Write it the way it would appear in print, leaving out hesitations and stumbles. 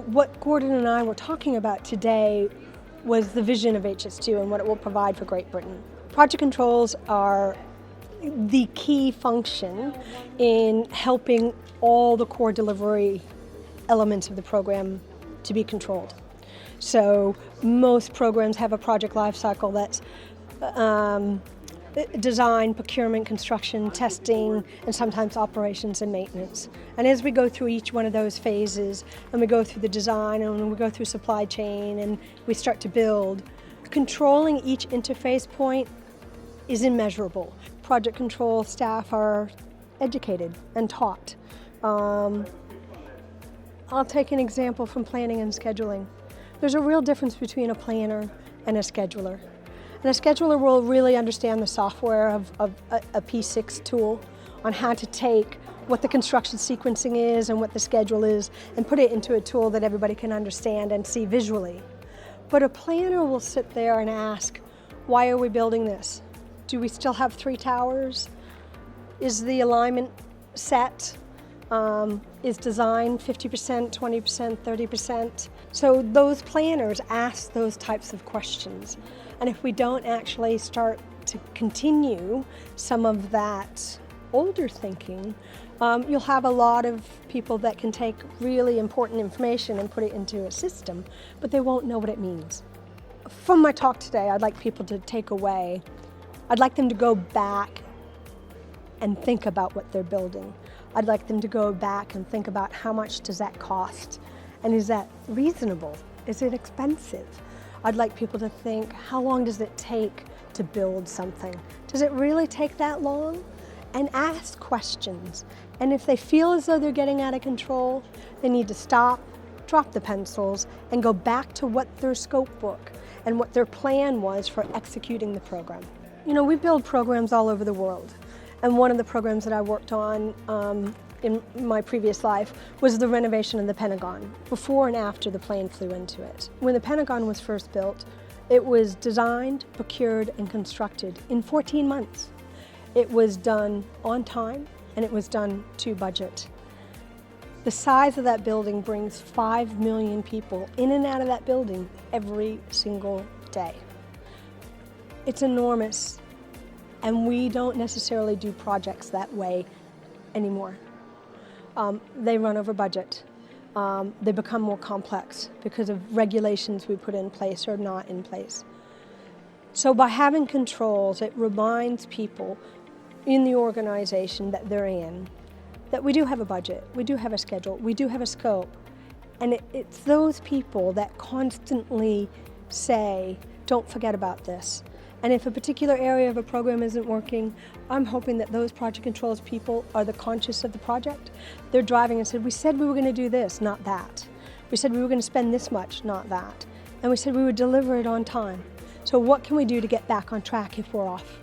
What Gordon and I were talking about today was the vision of HS2 and what it will provide for Great Britain. Project controls are the key function in helping all the core delivery elements of the program to be controlled. So most programs have a project lifecycle that's design, procurement, construction, testing, and sometimes operations and maintenance. And as we go through each one of those phases, and we go through the design, and we go through supply chain, and we start to build, controlling each interface point is immeasurable. Project control staff are educated and taught. I'll take an example from planning and scheduling. There's a real difference between a planner and a scheduler. And a scheduler will really understand the software of a P6 tool on how to take what the construction sequencing is and what the schedule is and put it into a tool that everybody can understand and see visually. But a planner will sit there and ask, why are we building this? Do we still have 3 towers? Is the alignment set? Is design 50%, 20%, 30%? So those planners ask those types of questions. And if we don't actually start to continue some of that older thinking, you'll have a lot of people that can take really important information and put it into a system, but they won't know what it means. From my talk today, I'd like people to take away, I'd like them to go back and think about what they're building. I'd like them to go back and think about how much does that cost, and is that reasonable? Is it expensive? I'd like people to think, how long does it take to build something? Does it really take that long? And ask questions. And if they feel as though they're getting out of control, they need to stop, drop the pencils, and go back to what their scope book and what their plan was for executing the program. You know, we build programs all over the world. And one of the programs that I worked on in my previous life was the renovation of the Pentagon, before and after the plane flew into it. When the Pentagon was first built, it was designed, procured, and constructed in 14 months. It was done on time, and it was done to budget. The size of that building brings 5 million people in and out of that building every single day. It's enormous, and we don't necessarily do projects that way anymore. They run over budget. They become more complex because of regulations we put in place or not in place. So by having controls, it reminds people in the organization that they're in that we do have a budget, we do have a schedule, we do have a scope. And it's those people that constantly say, don't forget about this. And if a particular area of a program isn't working, I'm hoping that those project controls people are the conscious of the project. They're driving and said, we said we were going to do this, not that. We said we were going to spend this much, not that. And we said we would deliver it on time. So what can we do to get back on track if we're off?